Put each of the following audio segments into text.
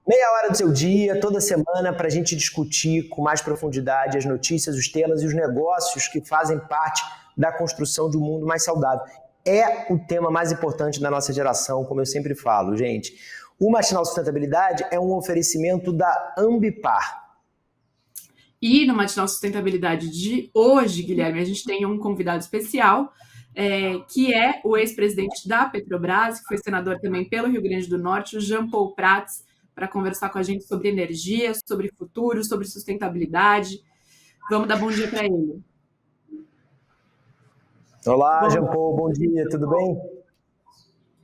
Meia hora do seu dia, toda semana, para a gente discutir com mais profundidade as notícias, os temas e os negócios que fazem parte da construção de um mundo mais saudável. É o tema mais importante da nossa geração, como eu sempre falo, gente. O Matinal Sustentabilidade é um oferecimento da Ambipar. E no Matinal Sustentabilidade de hoje, Guilherme, a gente tem um convidado especial, que é o ex-presidente da Petrobras, que foi senador também pelo Rio Grande do Norte, o Jean Paul Prats, para conversar com a gente sobre energia, sobre futuro, sobre sustentabilidade. Vamos dar bom dia para ele. Olá, Jean Paul, bom dia, tudo bem?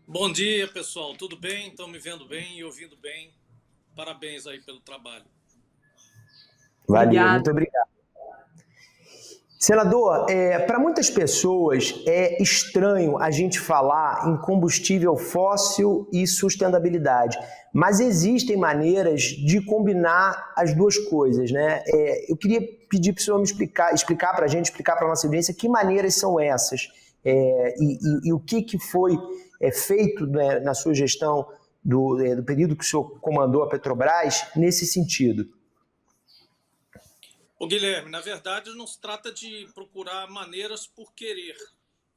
Bom dia, pessoal, tudo bem? Estão me vendo bem e ouvindo bem? Parabéns aí pelo trabalho. Valeu, Obrigada. muito obrigado. Senador, para muitas pessoas é estranho a gente falar em combustível fóssil e sustentabilidade, mas existem maneiras de combinar as duas coisas, né? Eu queria pedir para o senhor me explicar para a gente, explicar para a nossa audiência que maneiras são essas e o que foi feito, né, na sua gestão do período que o senhor comandou a Petrobras nesse sentido. Ô, Guilherme, na verdade não se trata de procurar maneiras por querer,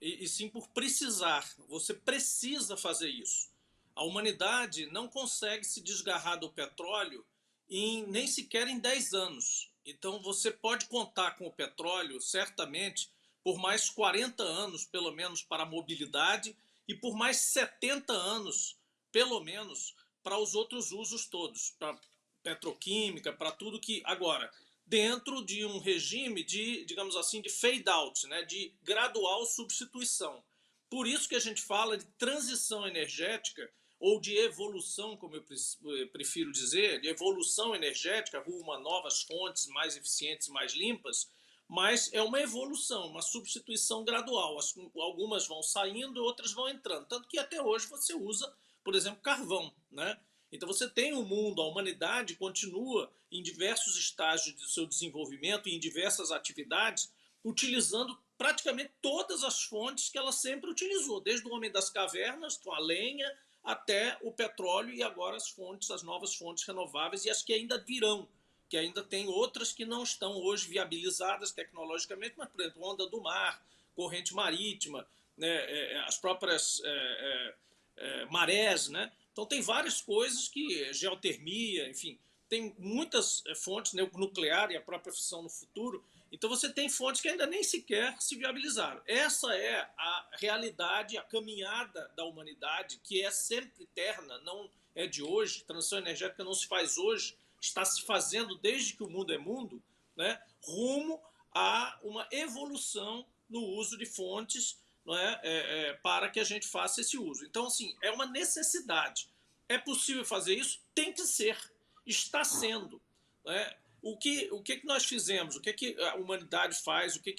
e sim por precisar. Você precisa fazer isso. A humanidade não consegue se desgarrar do petróleo nem sequer em 10 anos. Então você pode contar com o petróleo, certamente, por mais 40 anos, pelo menos, para a mobilidade e por mais 70 anos, pelo menos, para os outros usos todos, para petroquímica, para tudo que... Agora, dentro de um regime de, digamos assim, de fade-out, né, de gradual substituição. Por isso que a gente fala de transição energética, ou de evolução, como eu prefiro dizer, de evolução energética rumo a novas fontes mais eficientes, mais limpas, mas é uma evolução, uma substituição gradual. Algumas vão saindo, outras vão entrando. Tanto que até hoje você usa, por exemplo, carvão, né? Então você tem um mundo, a humanidade continua em diversos estágios do seu desenvolvimento e em diversas atividades, utilizando praticamente todas as fontes que ela sempre utilizou, desde o homem das cavernas, com a lenha, até o petróleo e agora as novas fontes renováveis e as que ainda virão, que ainda tem outras que não estão hoje viabilizadas tecnologicamente, mas, por exemplo, onda do mar, corrente marítima, né, as próprias marés, né? Então tem várias coisas que, geotermia, enfim, tem muitas fontes, né, nuclear e a própria fissão no futuro. Então você tem fontes que ainda nem sequer se viabilizaram. Essa é a realidade, a caminhada da humanidade, que é sempre eterna, não é de hoje. Transição energética não se faz hoje, está se fazendo desde que o mundo é mundo, né, rumo a uma evolução no uso de fontes, não é? Para que a gente faça esse uso. Então, assim, é uma necessidade. É possível fazer isso? Tem que ser. Está sendo. Não é? O que nós fizemos? O que a humanidade faz? O que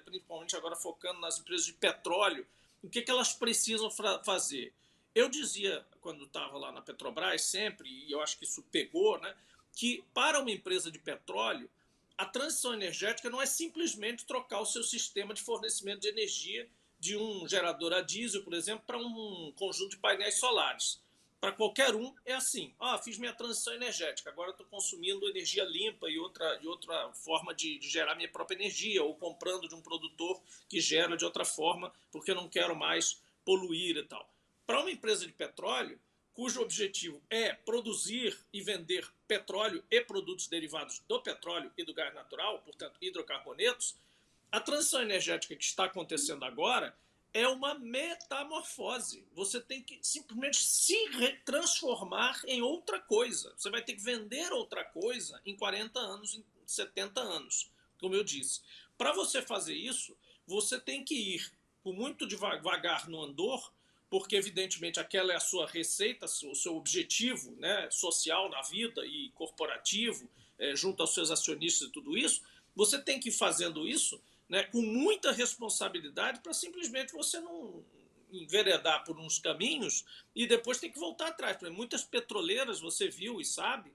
principalmente agora focando nas empresas de petróleo, o que elas precisam fazer? Eu dizia, quando estava lá na Petrobras, sempre, e eu acho que isso pegou, né, que para uma empresa de petróleo, a transição energética não é simplesmente trocar o seu sistema de fornecimento de energia de um gerador a diesel, por exemplo, para um conjunto de painéis solares. Para qualquer um é assim, fiz minha transição energética, agora estou consumindo energia limpa e outra forma de gerar minha própria energia, ou comprando de um produtor que gera de outra forma, porque eu não quero mais poluir e tal. Para uma empresa de petróleo, cujo objetivo é produzir e vender petróleo e produtos derivados do petróleo e do gás natural, portanto hidrocarbonetos, a transição energética que está acontecendo agora é uma metamorfose. Você tem que simplesmente se transformar em outra coisa. Você vai ter que vender outra coisa em 40 anos, em 70 anos, como eu disse. Para você fazer isso, você tem que ir com muito devagar no andor, porque evidentemente aquela é a sua receita, o seu objetivo, né, social na vida e corporativo, junto aos seus acionistas e tudo isso. Você tem que ir fazendo isso, né, com muita responsabilidade, para simplesmente você não enveredar por uns caminhos e depois ter que voltar atrás. Porque muitas petroleiras, você viu e sabe,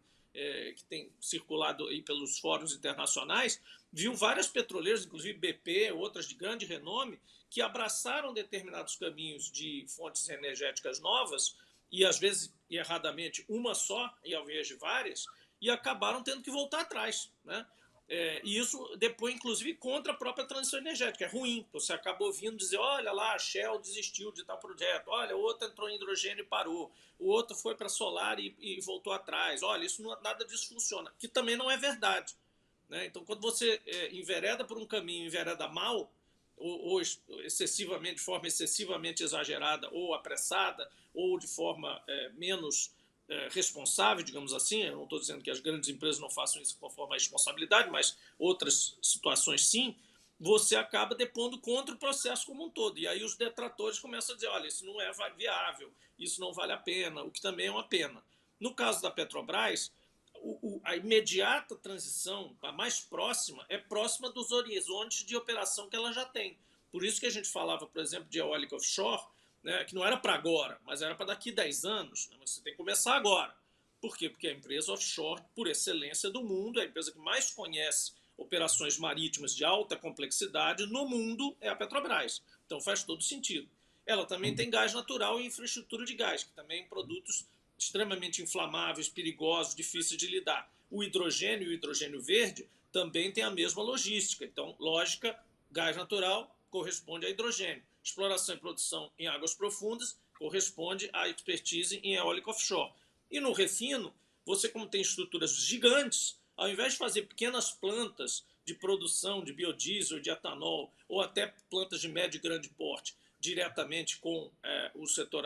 que tem circulado aí pelos fóruns internacionais, viu várias petroleiras, inclusive BP, outras de grande renome, que abraçaram determinados caminhos de fontes energéticas novas e às vezes erradamente uma só, e ao invés de várias, e acabaram tendo que voltar atrás, né? E isso depois, inclusive, contra a própria transição energética. É ruim. Você acaba ouvindo dizer, olha lá, a Shell desistiu de tal projeto, olha, o outro entrou em hidrogênio e parou, o outro foi para solar e voltou atrás. Olha, isso não, nada disso funciona, que também não é verdade, né? Então, quando você envereda por um caminho, envereda mal, ou excessivamente, de forma excessivamente exagerada, ou apressada, ou de forma menos responsável, digamos assim. Eu não estou dizendo que as grandes empresas não façam isso conforme a responsabilidade, mas outras situações sim, você acaba depondo contra o processo como um todo. E aí os detratores começam a dizer, olha, isso não é viável, isso não vale a pena, o que também é uma pena. No caso da Petrobras, a imediata transição, a mais próxima, é próxima dos horizontes de operação que ela já tem. Por isso que a gente falava, por exemplo, de eólica offshore, né, que não era para agora, mas era para daqui 10 anos. Né, mas você tem que começar agora. Por quê? Porque a empresa offshore, por excelência do mundo, é a empresa que mais conhece operações marítimas de alta complexidade no mundo é a Petrobras. Então faz todo sentido. Ela também tem gás natural e infraestrutura de gás, que também produtos extremamente inflamáveis, perigosos, difíceis de lidar. O hidrogênio e o hidrogênio verde também tem a mesma logística. Então, lógica, gás natural corresponde a hidrogênio. Exploração e produção em águas profundas corresponde à expertise em eólica offshore. E no refino, você, como tem estruturas gigantes, ao invés de fazer pequenas plantas de produção de biodiesel, de etanol, ou até plantas de médio e grande porte, diretamente com o setor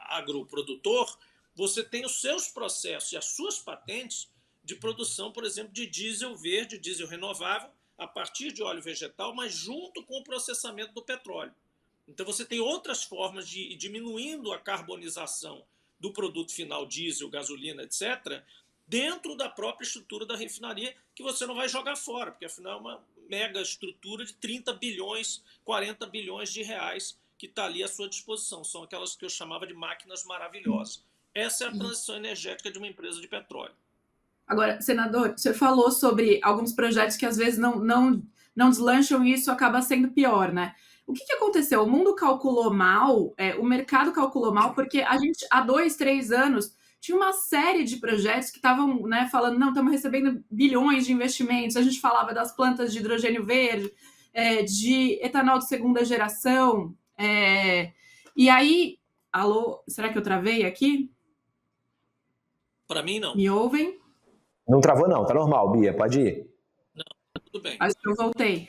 agroprodutor, você tem os seus processos e as suas patentes de produção, por exemplo, de diesel verde, diesel renovável, a partir de óleo vegetal, mas junto com o processamento do petróleo. Então você tem outras formas de ir diminuindo a carbonização do produto final, diesel, gasolina, etc., dentro da própria estrutura da refinaria, que você não vai jogar fora, porque afinal é uma mega estrutura de 30 bilhões, 40 bilhões de reais que está ali à sua disposição. São aquelas que eu chamava de máquinas maravilhosas. Essa é a transição energética de uma empresa de petróleo. Agora, senador, o senhor falou sobre alguns projetos que às vezes não deslancham e isso acaba sendo pior, né? O que aconteceu? O mundo calculou mal, o mercado calculou mal, porque a gente, há 2, 3 anos, tinha uma série de projetos que estavam, né, falando, não, estamos recebendo bilhões de investimentos. A gente falava das plantas de hidrogênio verde, de etanol de segunda geração. E aí, alô, será que eu travei aqui? Para mim, não. Me ouvem? Não travou não, tá normal, Bia, pode ir. Não, tudo bem. Acho que eu voltei.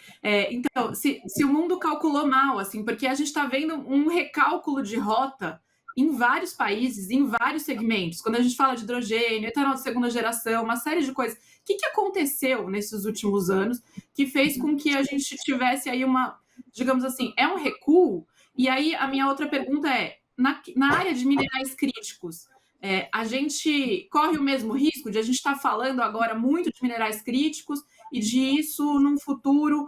Então, se o mundo calculou mal, assim, porque a gente está vendo um recálculo de rota em vários países, em vários segmentos. Quando a gente fala de hidrogênio, etanol de segunda geração, uma série de coisas. O que aconteceu nesses últimos anos que fez com que a gente tivesse aí uma, digamos assim, é um recuo? E aí a minha outra pergunta é, na área de minerais críticos, a gente corre o mesmo risco de a gente estar falando agora muito de minerais críticos e de isso, num futuro,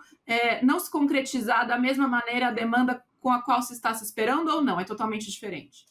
não se concretizar da mesma maneira a demanda com a qual se está se esperando, ou não? É totalmente diferente?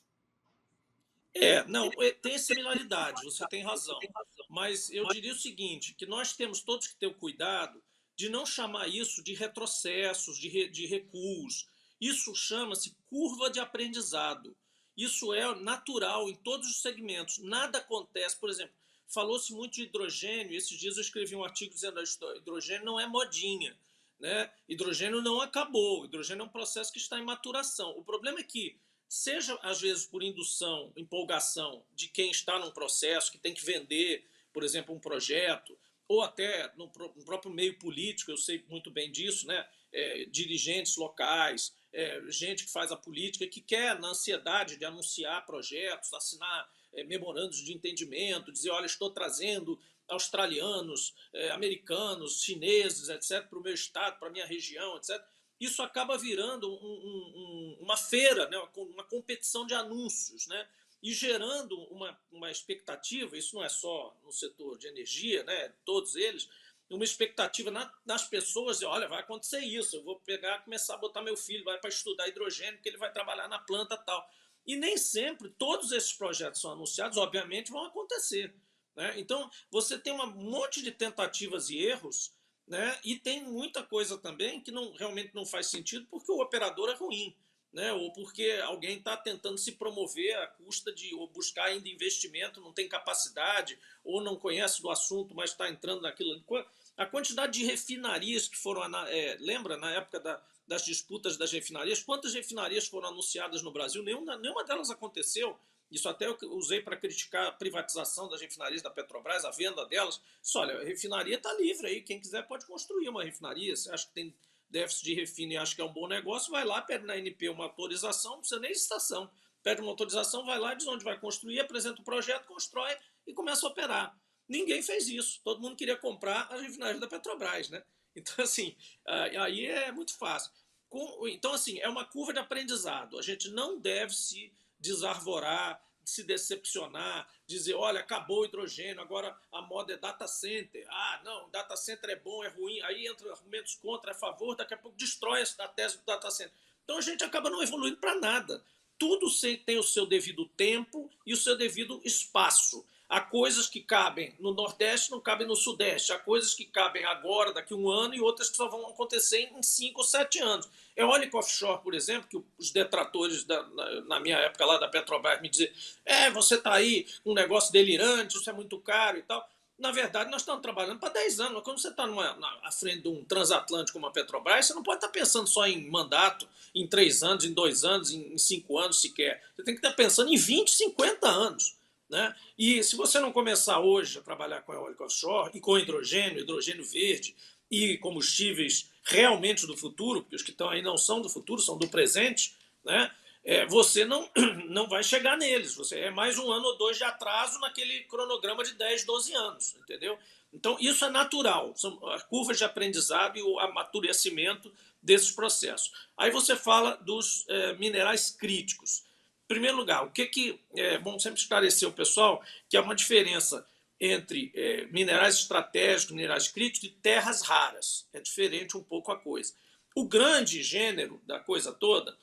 Não, tem similaridade, você tem razão. Mas eu diria o seguinte, que nós temos todos que ter o cuidado de não chamar isso de retrocessos, de recuos. Isso chama-se curva de aprendizado. Isso é natural em todos os segmentos. Nada acontece, por exemplo, falou-se muito de hidrogênio, esses dias eu escrevi um artigo dizendo que hidrogênio não é modinha, né? Hidrogênio não acabou, hidrogênio é um processo que está em maturação. O problema é que, seja às vezes por indução, empolgação de quem está num processo, que tem que vender, por exemplo, um projeto, ou até no próprio meio político, eu sei muito bem disso, né? Dirigentes locais, gente que faz a política, que quer, na ansiedade de anunciar projetos, assinar memorandos de entendimento, dizer, olha, estou trazendo australianos, americanos, chineses, etc., para o meu estado, para a minha região, etc., isso acaba virando uma feira, né, uma competição de anúncios, né, e gerando uma expectativa, isso não é só no setor de energia, né, todos eles, uma expectativa nas pessoas, olha, vai acontecer isso, eu vou pegar, começar a botar meu filho, vai para estudar hidrogênio, porque ele vai trabalhar na planta tal. E nem sempre todos esses projetos são anunciados, obviamente vão acontecer, né? Então, você tem um monte de tentativas e erros, né? E tem muita coisa também que realmente não faz sentido porque o operador é ruim, né? Ou porque alguém está tentando se promover à custa de ou buscar ainda investimento, não tem capacidade, ou não conhece do assunto, mas está entrando naquilo. A quantidade de refinarias que foram. Lembra, na época das disputas das refinarias, quantas refinarias foram anunciadas no Brasil? Nenhuma delas aconteceu. Isso até eu usei para criticar a privatização das refinarias da Petrobras, a venda delas. Isso, olha, a refinaria está livre aí, quem quiser pode construir uma refinaria. Você acha que tem déficit de refino e acha que é um bom negócio, vai lá, pede na ANP uma autorização, não precisa nem de licitação. Pede uma autorização, vai lá, diz onde vai construir, apresenta o projeto, constrói e começa a operar. Ninguém fez isso. Todo mundo queria comprar as refinarias da Petrobras, né? Então, assim, aí é muito fácil. Então, assim, é uma curva de aprendizado. A gente não deve se desarvorar, se decepcionar, dizer, olha, acabou o hidrogênio, agora a moda é data center. Ah, não, data center é bom, é ruim. Aí entra argumentos contra, a favor, daqui a pouco destrói a tese do data center. Então a gente acaba não evoluindo para nada. Tudo tem o seu devido tempo e o seu devido espaço. Há coisas que cabem no Nordeste, não cabem no Sudeste. Há coisas que cabem agora, daqui a um ano, e outras que só vão acontecer em 5 ou 7 anos. Eólica offshore, por exemplo, que os detratores na minha época lá da Petrobras me diziam, você está aí com um negócio delirante, isso é muito caro e tal. Na verdade, nós estamos trabalhando para 10 anos. Quando você está à frente de um transatlântico como a Petrobras, você não pode estar pensando só em mandato, em 3 anos, em 2 anos, em 5 anos sequer. Você tem que estar pensando em 20, 50 anos. Né? E se você não começar hoje a trabalhar com eólica offshore e com hidrogênio verde e combustíveis realmente do futuro, porque os que estão aí não são do futuro, são do presente, né? Você não vai chegar neles. Você é mais 1 ano ou 2 de atraso naquele cronograma de 10, 12 anos, entendeu? Então, isso é natural. São as curvas de aprendizado e o amadurecimento desses processos. Aí você fala dos minerais críticos. Em primeiro lugar, vamos sempre esclarecer o pessoal que há uma diferença entre minerais estratégicos, minerais críticos e terras raras. É diferente um pouco a coisa. O grande gênero da coisa toda,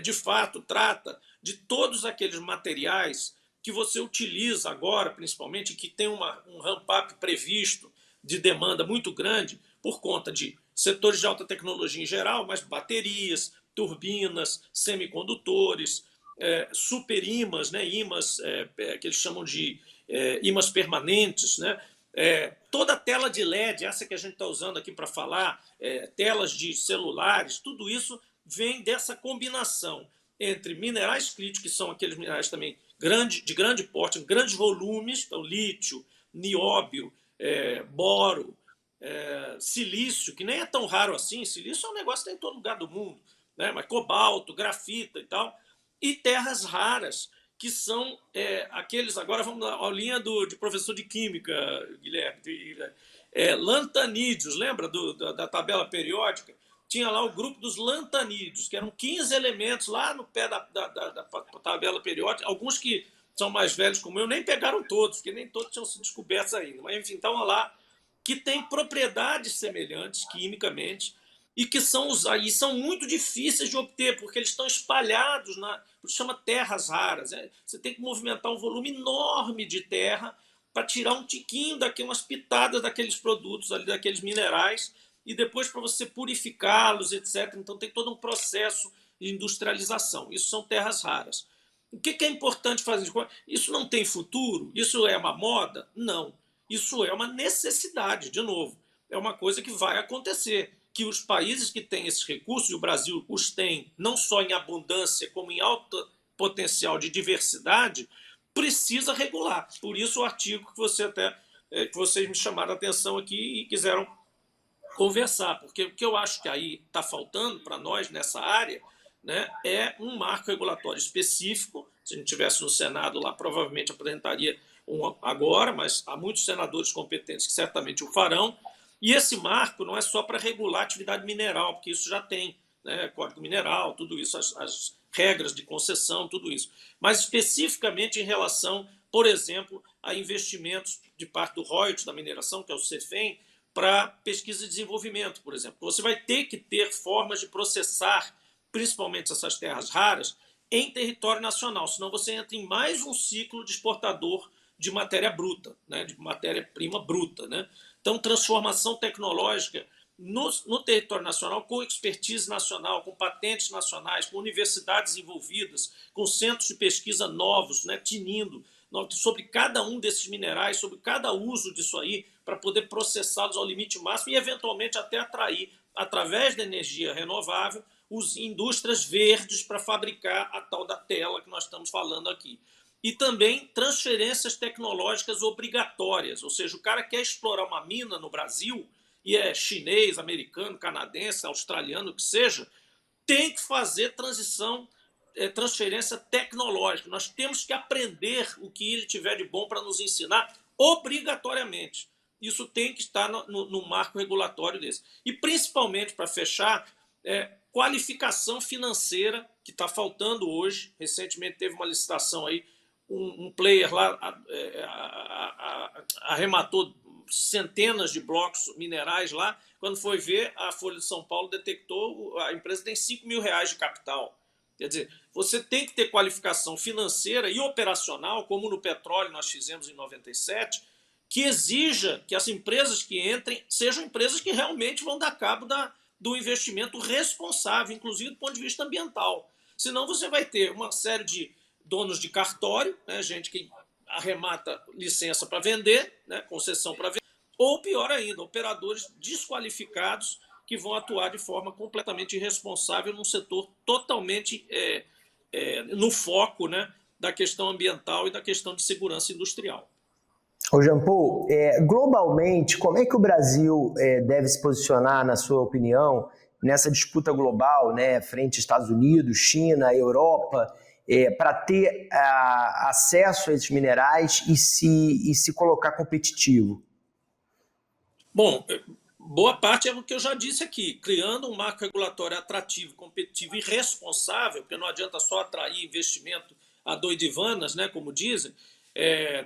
de fato, trata de todos aqueles materiais que você utiliza agora, principalmente, que tem um ramp-up previsto de demanda muito grande por conta de setores de alta tecnologia em geral, mas baterias, turbinas, semicondutores, superímãs, né, ímãs que eles chamam de ímãs permanentes, né, toda a tela de LED, essa que a gente está usando aqui para falar, telas de celulares, tudo isso vem dessa combinação entre minerais críticos, que são aqueles minerais também de grande porte, em grandes volumes, então lítio, nióbio, boro, silício, que nem é tão raro assim, silício é um negócio que tem em todo lugar do mundo, né, mas cobalto, grafita e tal, e terras raras, que são aqueles, agora vamos lá, aulinha de professor de química, Guilherme, lantanídeos, lembra da tabela periódica? Tinha lá o grupo dos lantanídeos, que eram 15 elementos lá no pé da tabela periódica, alguns que são mais velhos como eu, nem pegaram todos, porque nem todos tinham sido descobertos ainda, mas enfim, estavam lá, que têm propriedades semelhantes quimicamente, e que são muito difíceis de obter, porque eles estão espalhados por que chama terras raras. Você tem que movimentar um volume enorme de terra para tirar um tiquinho umas pitadas daqueles produtos ali, daqueles minerais, e depois para você purificá-los, etc. Então tem todo um processo de industrialização. Isso são terras raras. O que é importante fazer? Isso não tem futuro? Isso é uma moda? Não. Isso é uma necessidade, de novo. É uma coisa que vai acontecer, que os países que têm esses recursos, e o Brasil os tem não só em abundância, como em alto potencial de diversidade, precisa regular. Por isso o artigo que vocês me chamaram a atenção aqui e quiseram conversar, porque o que eu acho que aí está faltando para nós nessa área, né, é um marco regulatório específico. Se a gente tivesse no Senado lá, provavelmente apresentaria um agora, mas há muitos senadores competentes que certamente o farão. E esse marco não é só para regular a atividade mineral, porque isso já tem, né, Código Mineral, tudo isso, as regras de concessão, tudo isso. Mas especificamente em relação, por exemplo, a investimentos de parte do royalties da mineração, que é o CEFEM, para pesquisa e desenvolvimento, por exemplo. Você vai ter que ter formas de processar, principalmente essas terras raras, em território nacional, senão você entra em mais um ciclo de exportador de matéria bruta, né, de matéria-prima bruta, né? Então, transformação tecnológica no território nacional, com expertise nacional, com patentes nacionais, com universidades envolvidas, com centros de pesquisa novos, né, tinindo sobre cada um desses minerais, sobre cada uso disso aí, para poder processá-los ao limite máximo e, eventualmente, até atrair, através da energia renovável, as indústrias verdes para fabricar a tal da tela que nós estamos falando aqui. E também transferências tecnológicas obrigatórias, ou seja, o cara quer explorar uma mina no Brasil, e é chinês, americano, canadense, australiano, o que seja, tem que fazer transferência tecnológica. Nós temos que aprender o que ele tiver de bom para nos ensinar obrigatoriamente. Isso tem que estar no marco regulatório desse. E, principalmente, para fechar, qualificação financeira, que está faltando hoje. Recentemente teve uma licitação aí, um player lá arrematou centenas de blocos minerais lá. Quando foi ver, a Folha de São Paulo detectou a empresa tem R$5 mil de capital. Quer dizer, você tem que ter qualificação financeira e operacional, como no petróleo nós fizemos em 97, que exija que as empresas que entrem sejam empresas que realmente vão dar cabo do investimento responsável, inclusive do ponto de vista ambiental. Senão você vai ter uma série de donos de cartório, né, gente que arremata licença para vender, né, concessão para vender, ou pior ainda, operadores desqualificados que vão atuar de forma completamente irresponsável num setor totalmente no foco, né, da questão ambiental e da questão de segurança industrial. Ô Jean Paul, globalmente, como é que o Brasil deve se posicionar, na sua opinião, nessa disputa global, né, frente aos Estados Unidos, China, Europa, para ter acesso a esses minerais e se colocar competitivo? Bom, boa parte é o que eu já disse aqui, criando um marco regulatório atrativo, competitivo e responsável, porque não adianta só atrair investimento a doidivanas, né, como dizem,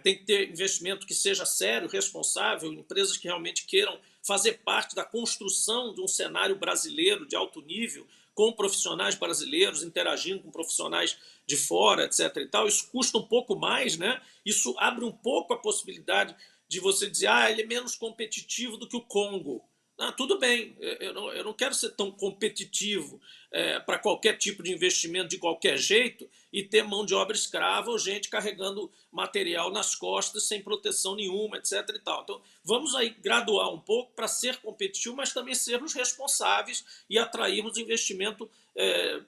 tem que ter investimento que seja sério, responsável, empresas que realmente queiram fazer parte da construção de um cenário brasileiro de alto nível, com profissionais brasileiros interagindo com profissionais de fora, etc. e tal. Isso custa um pouco mais, né? Isso abre um pouco a possibilidade de você dizer, ele é menos competitivo do que o Congo. Tudo bem, eu não quero ser tão competitivo para qualquer tipo de investimento de qualquer jeito e ter mão de obra escrava ou gente carregando material nas costas sem proteção nenhuma, etc. e tal. Então, vamos aí graduar um pouco para ser competitivo, mas também sermos responsáveis e atrairmos investimento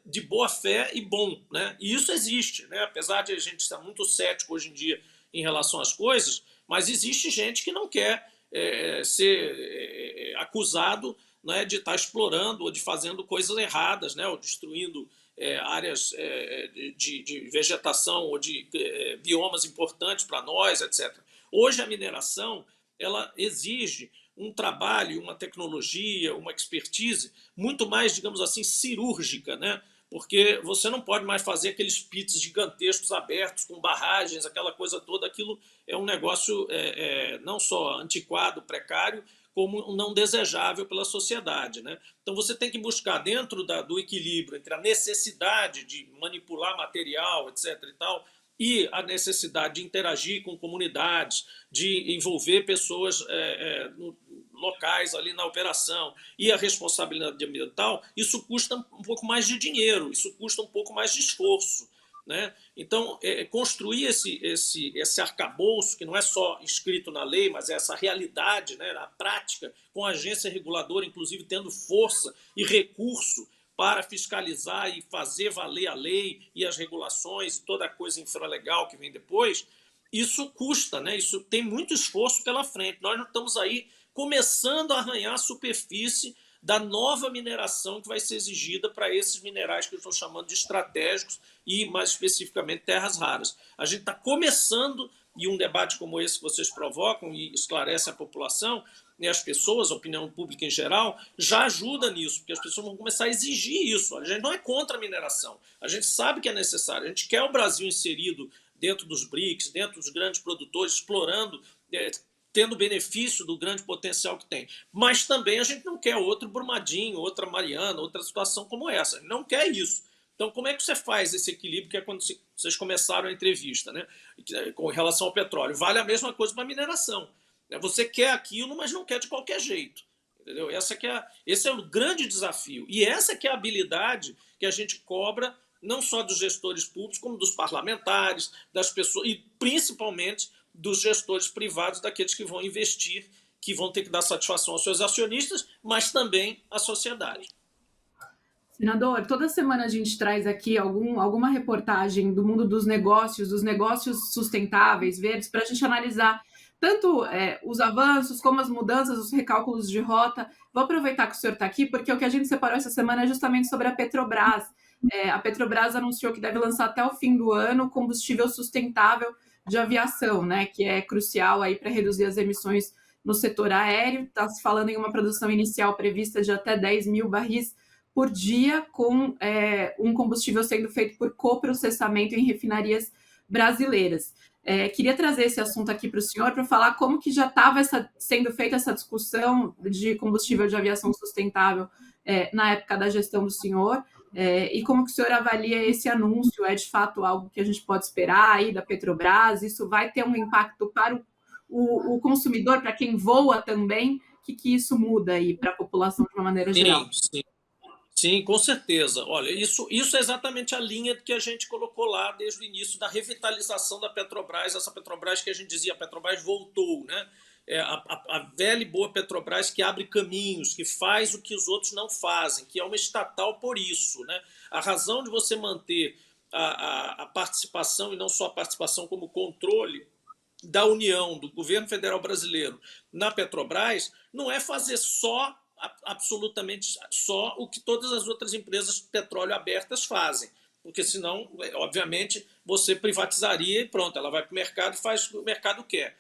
de boa fé e bom, né? E isso existe, né? Apesar de a gente estar muito cético hoje em dia em relação às coisas, mas existe gente que não quer ser acusado, né, de estar explorando ou de fazendo coisas erradas, né, ou destruindo áreas de vegetação ou de biomas importantes para nós, etc. Hoje a mineração ela exige um trabalho, uma tecnologia, uma expertise muito mais, digamos assim, cirúrgica, né? Porque você não pode mais fazer aqueles pits gigantescos abertos com barragens, aquela coisa toda. Aquilo é um negócio não só antiquado, precário, como não desejável pela sociedade, né? Então você tem que buscar dentro do equilíbrio entre a necessidade de manipular material, etc. e tal, e a necessidade de interagir com comunidades, de envolver pessoas locais ali na operação e a responsabilidade ambiental, isso custa um pouco mais de dinheiro, isso custa um pouco mais de esforço, né? Então, construir esse arcabouço, que não é só escrito na lei, mas é essa realidade, né, na prática, com a agência reguladora, inclusive, tendo força e recurso para fiscalizar e fazer valer a lei e as regulações e toda a coisa infralegal que vem depois, isso custa, né? Isso tem muito esforço pela frente. Nós não estamos aí começando a arranhar a superfície da nova mineração que vai ser exigida para esses minerais que eu estou chamando de estratégicos e, mais especificamente, terras raras. A gente está começando, e um debate como esse que vocês provocam e esclarecem a população, e as pessoas, a opinião pública em geral, já ajuda nisso, porque as pessoas vão começar a exigir isso. A gente não é contra a mineração, a gente sabe que é necessário, a gente quer o Brasil inserido dentro dos BRICS, dentro dos grandes produtores, explorando, tendo benefício do grande potencial que tem. Mas também a gente não quer outro Brumadinho, outra Mariana, outra situação como essa. A gente não quer isso. Então, como é que você faz esse equilíbrio, que é quando vocês começaram a entrevista, né, com relação ao petróleo? Vale a mesma coisa para a mineração. Você quer aquilo, mas não quer de qualquer jeito. Entendeu? Esse é o grande desafio. E essa que é a habilidade que a gente cobra não só dos gestores públicos, como dos parlamentares, das pessoas, e principalmente dos gestores privados, daqueles que vão investir, que vão ter que dar satisfação aos seus acionistas, mas também à sociedade. Senador, toda semana a gente traz aqui alguma reportagem do mundo dos negócios sustentáveis, verdes, para a gente analisar tanto os avanços como as mudanças, os recálculos de rota. Vou aproveitar que o senhor está aqui, porque o que a gente separou essa semana é justamente sobre a Petrobras. A Petrobras anunciou que deve lançar até o fim do ano combustível sustentável de aviação, né, que é crucial aí para reduzir as emissões no setor aéreo. Está se falando em uma produção inicial prevista de até 10 mil barris por dia, com um combustível sendo feito por coprocessamento em refinarias brasileiras. Queria trazer esse assunto aqui para o senhor para falar como que já estava sendo feita essa discussão de combustível de aviação sustentável na época da gestão do senhor, e como que o senhor avalia esse anúncio. É de fato algo que a gente pode esperar aí da Petrobras? Isso vai ter um impacto para o consumidor, para quem voa também? O que isso muda aí para a população de uma maneira geral? Sim. Sim, com certeza. Olha, isso é exatamente a linha que a gente colocou lá desde o início da revitalização da Petrobras, essa Petrobras que a gente dizia, a Petrobras voltou, né? A velha e boa Petrobras que abre caminhos, que faz o que os outros não fazem, que é uma estatal por isso, né? A razão de você manter a participação, e não só a participação como controle da União, do governo federal brasileiro na Petrobras, não é fazer absolutamente só o que todas as outras empresas de petróleo abertas fazem, porque senão, obviamente, você privatizaria e pronto, ela vai para o mercado e faz o que o mercado quer.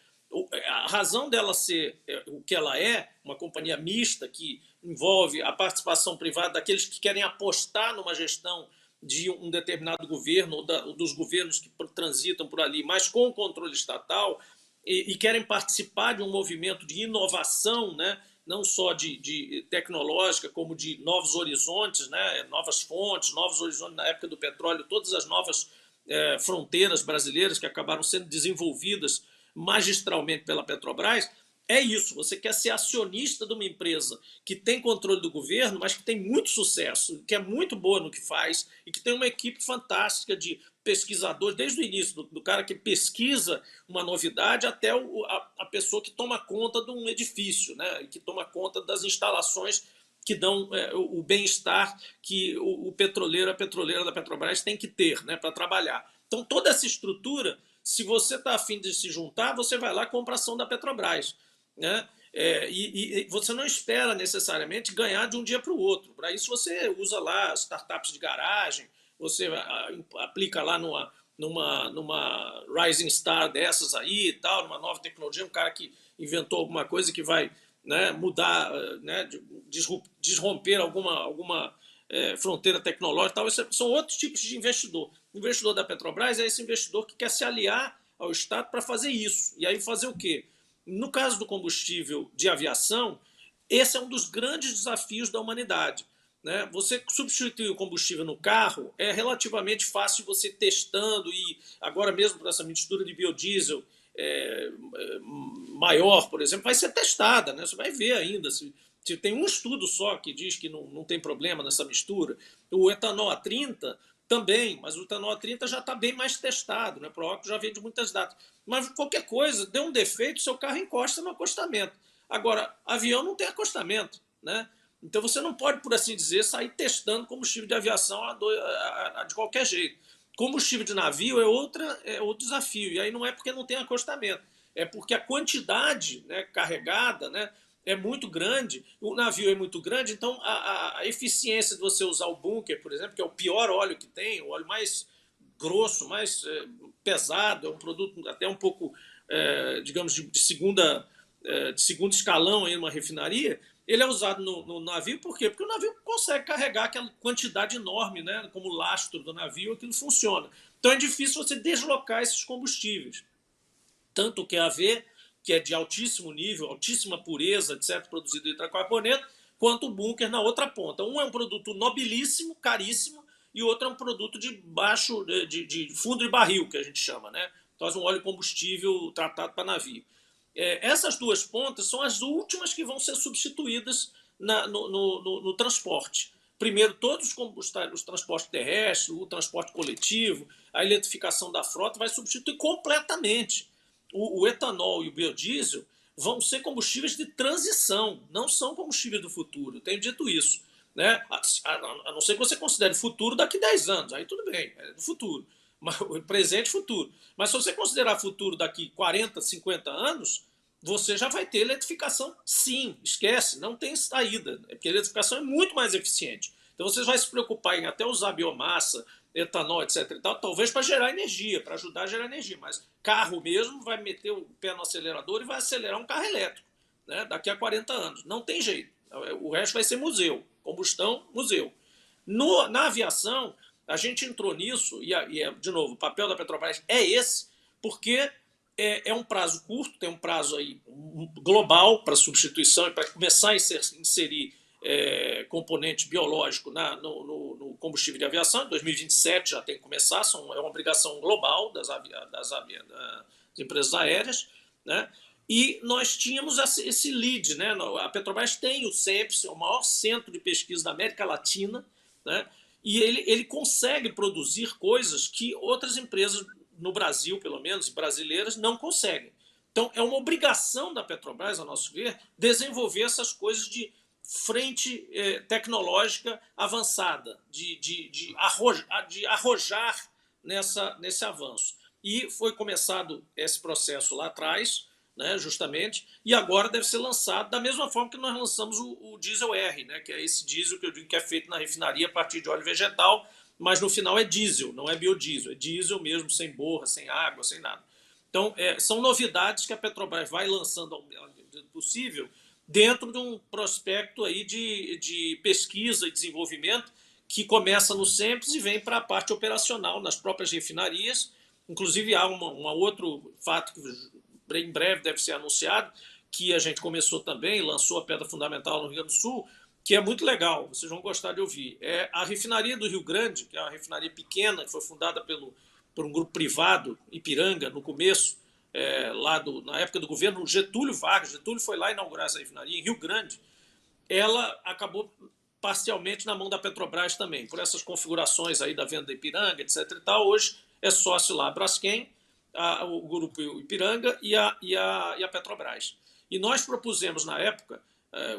A razão dela ser o que ela é, uma companhia mista que envolve a participação privada daqueles que querem apostar numa gestão de um determinado governo ou dos governos que transitam por ali, mas com controle estatal, e querem participar de um movimento de inovação, né? Não só de tecnológica, como de novos horizontes, né? Novas fontes, novos horizontes na época do petróleo, todas as novas fronteiras brasileiras que acabaram sendo desenvolvidas magistralmente pela Petrobras. É isso, você quer ser acionista de uma empresa que tem controle do governo, mas que tem muito sucesso, que é muito boa no que faz e que tem uma equipe fantástica de pesquisadores, desde o início, do cara que pesquisa uma novidade até a pessoa que toma conta de um edifício, né, que toma conta das instalações que dão o bem-estar que o petroleiro, a petroleira da Petrobras tem que ter, né, para trabalhar. Então, toda essa estrutura, se você está afim de se juntar, você vai lá e compra ação da Petrobras, né? E você não espera necessariamente ganhar de um dia para o outro. Para isso você usa lá startups de garagem, você aplica lá numa Rising Star dessas aí e tal, numa nova tecnologia, um cara que inventou alguma coisa que vai, né, mudar, né, desromper alguma fronteira tecnológica e tal. Isso são outros tipos de investidor. O investidor da Petrobras é esse investidor que quer se aliar ao Estado para fazer isso. E aí fazer o quê? No caso do combustível de aviação, esse é um dos grandes desafios da humanidade, né? Você substituir o combustível no carro é relativamente fácil você testando, e agora mesmo por essa mistura de biodiesel maior, por exemplo, vai ser testada, né? Você vai ver ainda. Se tem um estudo só que diz que não tem problema nessa mistura. O etanol A30 também, mas o etanol A30 já está bem mais testado, né? Provavelmente já vem de muitas datas. Mas qualquer coisa, deu um defeito, seu carro encosta no acostamento. Agora, avião não tem acostamento, né? Então você não pode, por assim dizer, sair testando combustível de aviação de qualquer jeito. Combustível de navio é outro desafio, e aí não é porque não tem acostamento, é porque a quantidade, né, carregada, né, é muito grande, o navio é muito grande, então a eficiência de você usar o bunker, por exemplo, que é o pior óleo que tem, o óleo mais grosso, mais pesado, é um produto até um pouco, digamos, de segundo escalão em uma refinaria, ele é usado no navio. Por quê? Porque o navio consegue carregar aquela quantidade enorme, né, como lastro do navio, aquilo funciona. Então é difícil você deslocar esses combustíveis. Tanto o QAV, que é de altíssimo nível, altíssima pureza, etc., produzido de hidrocarboneto, quanto o bunker na outra ponta. Um é um produto nobilíssimo, caríssimo, e o outro é um produto de baixo, de fundo de barril, que a gente chama, né? Então é um óleo combustível tratado para navio. essas duas pontas são as últimas que vão ser substituídas no transporte. Primeiro, todos os transportes terrestres, o transporte coletivo, a eletrificação da frota vai substituir completamente. O etanol e o biodiesel vão ser combustíveis de transição, não são combustíveis do futuro. Eu tenho dito isso. Né? A não ser que você considere futuro daqui a 10 anos, aí tudo bem, é do futuro. Mas, presente e futuro. Mas se você considerar futuro daqui 40, 50 anos, você já vai ter eletrificação, sim, esquece, não tem saída, porque a eletrificação é muito mais eficiente. Então você vai se preocupar em até usar biomassa, etanol, etc. e tal, talvez para gerar energia, para ajudar a gerar energia, mas carro mesmo vai meter o pé no acelerador e vai acelerar um carro elétrico, né, daqui a 40 anos. Não tem jeito. O resto vai ser museu, combustão, museu. Na aviação, a gente entrou nisso, de novo, o papel da Petrobras é esse, porque é um prazo curto, tem um prazo aí global para substituição e para começar a inserir componente biológico no combustível de aviação. Em 2027 já tem que começar, é uma obrigação global das empresas aéreas, né? E nós tínhamos esse lead, né? A Petrobras tem o CEPS, o maior centro de pesquisa da América Latina, né? E ele consegue produzir coisas que outras empresas no Brasil, pelo menos, brasileiras, não conseguem. Então, é uma obrigação da Petrobras, a nosso ver, desenvolver essas coisas de frente tecnológica avançada, de arrojar nesse avanço. E foi começado esse processo lá atrás, né, justamente, e agora deve ser lançado da mesma forma que nós lançamos o diesel R, né, que é esse diesel que eu digo que é feito na refinaria a partir de óleo vegetal, mas no final é diesel, não é biodiesel, é diesel mesmo, sem borra, sem água, sem nada. Então, são novidades que a Petrobras vai lançando ao possível dentro de um prospecto aí de pesquisa e desenvolvimento que começa no SEMPS e vem para a parte operacional nas próprias refinarias. Inclusive, há um outro fato que em breve deve ser anunciado, que a gente começou também, lançou a pedra fundamental no Rio Grande do Sul, que é muito legal, vocês vão gostar de ouvir. É a refinaria do Rio Grande, que é uma refinaria pequena, que foi fundada por um grupo privado, Ipiranga, no começo, na época do governo Getúlio Vargas. Getúlio foi lá inaugurar essa refinaria em Rio Grande. Ela acabou parcialmente na mão da Petrobras também, por essas configurações aí da venda da Ipiranga, etc. e tal. Hoje é sócio lá a Braskem, o grupo Ipiranga e a Petrobras. E nós propusemos na época,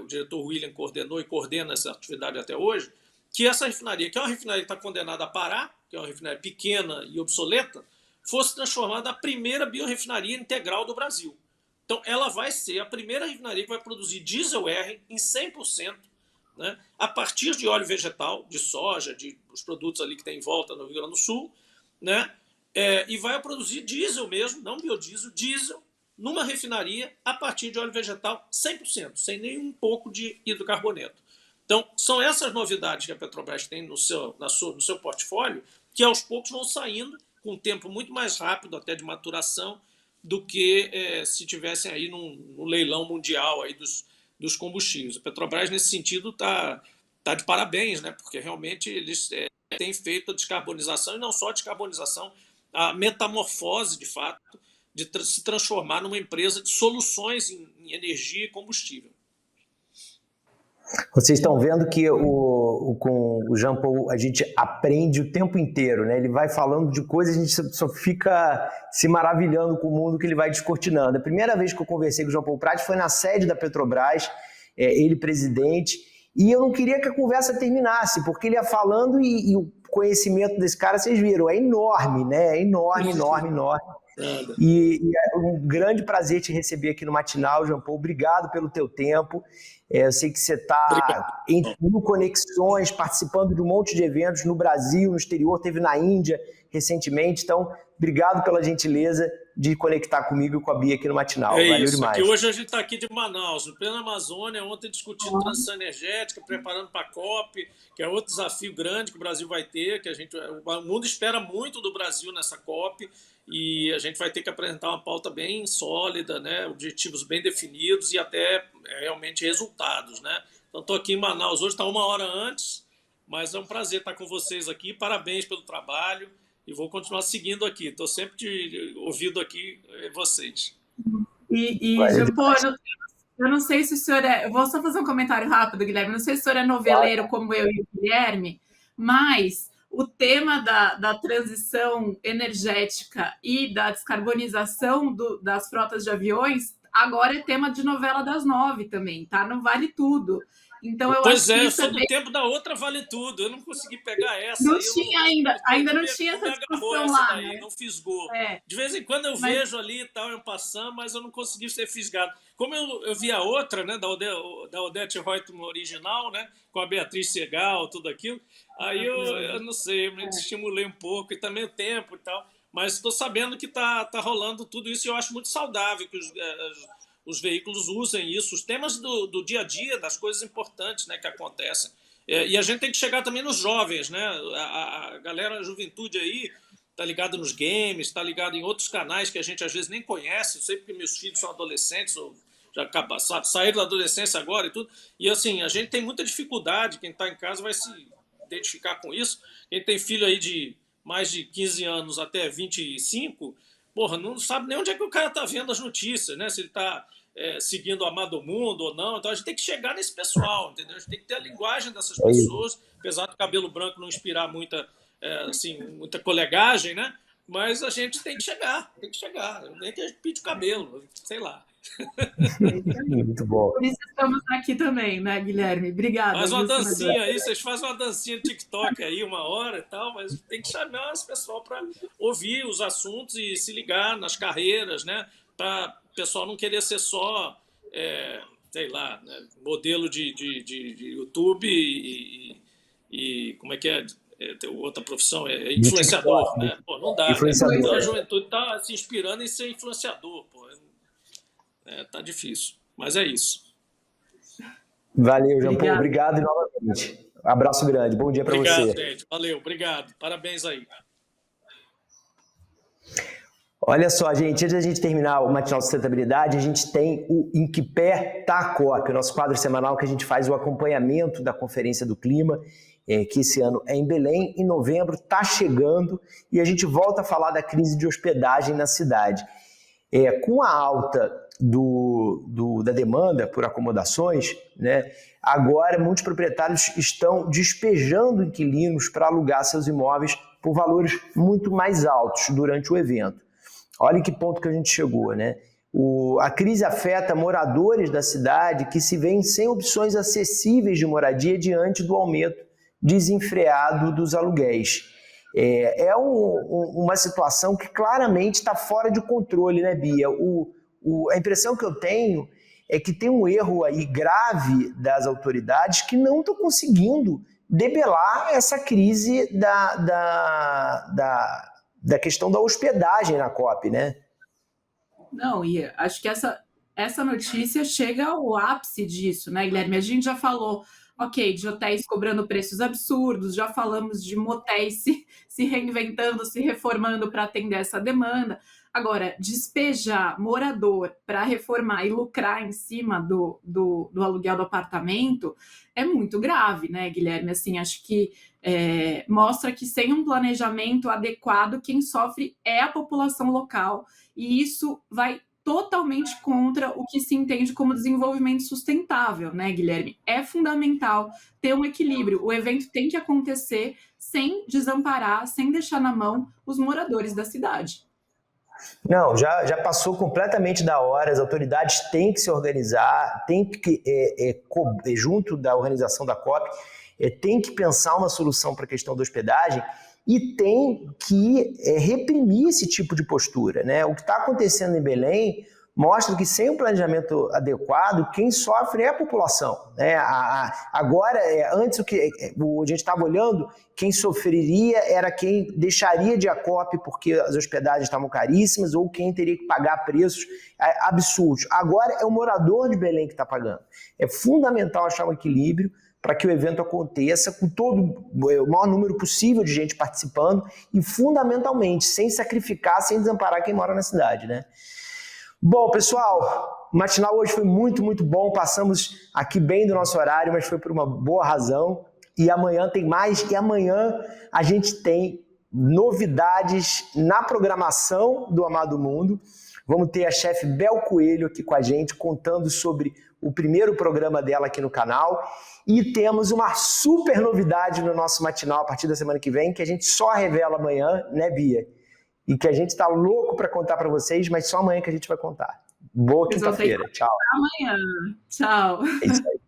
o diretor William coordenou e coordena essa atividade até hoje, que essa refinaria, que é uma refinaria que está condenada a parar, que é uma refinaria pequena e obsoleta, fosse transformada na primeira biorefinaria integral do Brasil. Então, ela vai ser a primeira refinaria que vai produzir diesel R em 100%, né, a partir de óleo vegetal, de soja, os produtos ali que tem em volta no Rio Grande do Sul, né, e vai produzir diesel mesmo, não biodiesel, diesel, numa refinaria a partir de óleo vegetal 100%, sem nenhum pouco de hidrocarboneto. Então, são essas novidades que a Petrobras tem no seu portfólio, que aos poucos vão saindo com um tempo muito mais rápido até de maturação do que se tivessem aí no leilão mundial aí dos combustíveis. A Petrobras, nesse sentido, tá de parabéns, né? Porque realmente eles têm feito a descarbonização, e não só a descarbonização, a metamorfose, de fato, de se transformar numa empresa de soluções em energia e combustível. Vocês estão vendo que com o Jean Paul a gente aprende o tempo inteiro, né? Ele vai falando de coisas, a gente só fica se maravilhando com o mundo que ele vai descortinando. A primeira vez que eu conversei com o Jean Paul Prats foi na sede da Petrobras, ele presidente, e eu não queria que a conversa terminasse, porque ele ia falando e o conhecimento desse cara, vocês viram, é enorme, né? É enorme. E é um grande prazer te receber aqui no Matinal, Jean Paul. Obrigado pelo teu tempo. Eu sei que você está em mil conexões, participando de um monte de eventos no Brasil, no exterior, teve na Índia recentemente. Então, obrigado pela gentileza de conectar comigo e com a Bia aqui no Matinal. Valeu demais. Que hoje a gente está aqui de Manaus, no pleno Amazônia, ontem discutindo transição energética, preparando para a COP, que é outro desafio grande que o Brasil vai ter, que o mundo espera muito do Brasil nessa COP, e a gente vai ter que apresentar uma pauta bem sólida, né, objetivos bem definidos e até realmente resultados, né? Então, estou aqui em Manaus hoje, está 1 hora antes, mas é um prazer estar com vocês aqui. Parabéns pelo trabalho e vou continuar seguindo aqui. Estou sempre ouvindo aqui vocês. Jean Paul, eu não sei se o senhor eu vou só fazer um comentário rápido, Guilherme. Não sei se o senhor é noveleiro como eu e o Guilherme, mas o tema da transição energética e da descarbonização das frotas de aviões agora é tema de novela das 9 também, tá? Não Vale Tudo. Então, eu acho que eu isso sou do tempo da outra Vale Tudo. Eu não consegui pegar essa. Não tinha ainda não tinha essa discussão lá, daí, né? não fisgou. É. De vez em quando eu vejo ali e tal, eu passando, mas eu não consegui ser fisgado. Como eu vi a outra, né, da Odete Roitman original, né, com a Beatriz Segal, tudo aquilo, aí eu não sei, eu me estimulei um pouco, e também o tempo e tal, mas estou sabendo que tá rolando tudo isso e eu acho muito saudável que os veículos usem isso, os temas do dia a dia, das coisas importantes, né, que acontecem. E a gente tem que chegar também nos jovens, né? A galera, a juventude aí, tá ligada nos games, tá ligada em outros canais que a gente às vezes nem conhece, eu sei porque meus filhos são adolescentes, ou já saíram da adolescência agora e tudo, e assim, a gente tem muita dificuldade, quem está em casa vai se identificar com isso, quem tem filho aí de mais de 15 anos até 25, porra, não sabe nem onde é que o cara tá vendo as notícias, né? Se ele tá seguindo o Amado Mundo ou não. Então a gente tem que chegar nesse pessoal, entendeu? A gente tem que ter a linguagem dessas pessoas, apesar do cabelo branco não inspirar muita colegagem, né? Mas a gente tem que chegar. Nem que a gente pinte o cabelo, sei lá. Muito bom. Por isso estamos aqui também, né, Guilherme? Obrigada. Faz uma dancinha aí, vocês fazem uma dancinha no TikTok aí, 1 hora e tal, mas tem que chamar esse pessoal para ouvir os assuntos e se ligar nas carreiras, né? Para o pessoal não querer ser só, sei lá, né, modelo de YouTube e como é que é? Tem outra profissão, influenciador, né? Pô, não dá, né? Então a juventude está se inspirando em ser influenciador, pô. Tá difícil, mas é isso. Valeu, Jean Paul. Obrigado novamente. Abraço grande. Bom dia para você. Obrigado, gente. Valeu, obrigado. Parabéns aí. Olha só, gente, antes da gente terminar o Matinal de Sustentabilidade, a gente tem o Em Que Pé Tá a COP, o nosso quadro semanal que a gente faz o acompanhamento da Conferência do Clima, que esse ano é em Belém, em novembro, está chegando, e a gente volta a falar da crise de hospedagem na cidade. Com a alta da demanda por acomodações, né, agora muitos proprietários estão despejando inquilinos para alugar seus imóveis por valores muito mais altos durante o evento. Olha que ponto que a gente chegou, né? A crise afeta moradores da cidade que se veem sem opções acessíveis de moradia diante do aumento desenfreado dos aluguéis. Uma situação que claramente está fora de controle, né, Bia? A impressão que eu tenho é que tem um erro aí grave das autoridades que não estão conseguindo debelar essa crise da questão da hospedagem na COP, né? Não, e acho que essa notícia chega ao ápice disso, né, Guilherme? A gente já falou, ok, de hotéis cobrando preços absurdos, já falamos de motéis se reinventando, se reformando para atender essa demanda. Agora, despejar morador para reformar e lucrar em cima do aluguel do apartamento é muito grave, né, Guilherme? Assim, acho que mostra que sem um planejamento adequado, quem sofre é a população local, e isso vai totalmente contra o que se entende como desenvolvimento sustentável, né, Guilherme? É fundamental ter um equilíbrio. O evento tem que acontecer sem desamparar, sem deixar na mão os moradores da cidade. Não, já passou completamente da hora, as autoridades têm que se organizar, tem que, junto da organização da COP, tem que pensar uma solução para a questão da hospedagem e tem que reprimir esse tipo de postura, né? O que está acontecendo em Belém mostra que sem um planejamento adequado, quem sofre é a população, né? Agora, antes a gente estava olhando, quem sofreria era quem deixaria de ir à COP porque as hospedagens estavam caríssimas ou quem teria que pagar preços absurdos. Agora é o morador de Belém que está pagando. É fundamental achar um equilíbrio para que o evento aconteça com o maior número possível de gente participando e, fundamentalmente, sem sacrificar, sem desamparar quem mora na cidade, né? Bom, pessoal, o matinal hoje foi muito, muito bom. Passamos aqui bem do nosso horário, mas foi por uma boa razão. E amanhã tem mais. E amanhã a gente tem novidades na programação do Amado Mundo. Vamos ter a chefe Bel Coelho aqui com a gente, contando sobre o primeiro programa dela aqui no canal. E temos uma super novidade no nosso matinal a partir da semana que vem, que a gente só revela amanhã, né, Bia? E que a gente está louco para contar para vocês, mas só amanhã que a gente vai contar. Boa quinta-feira. Tchau. Amanhã. Tchau. É isso aí.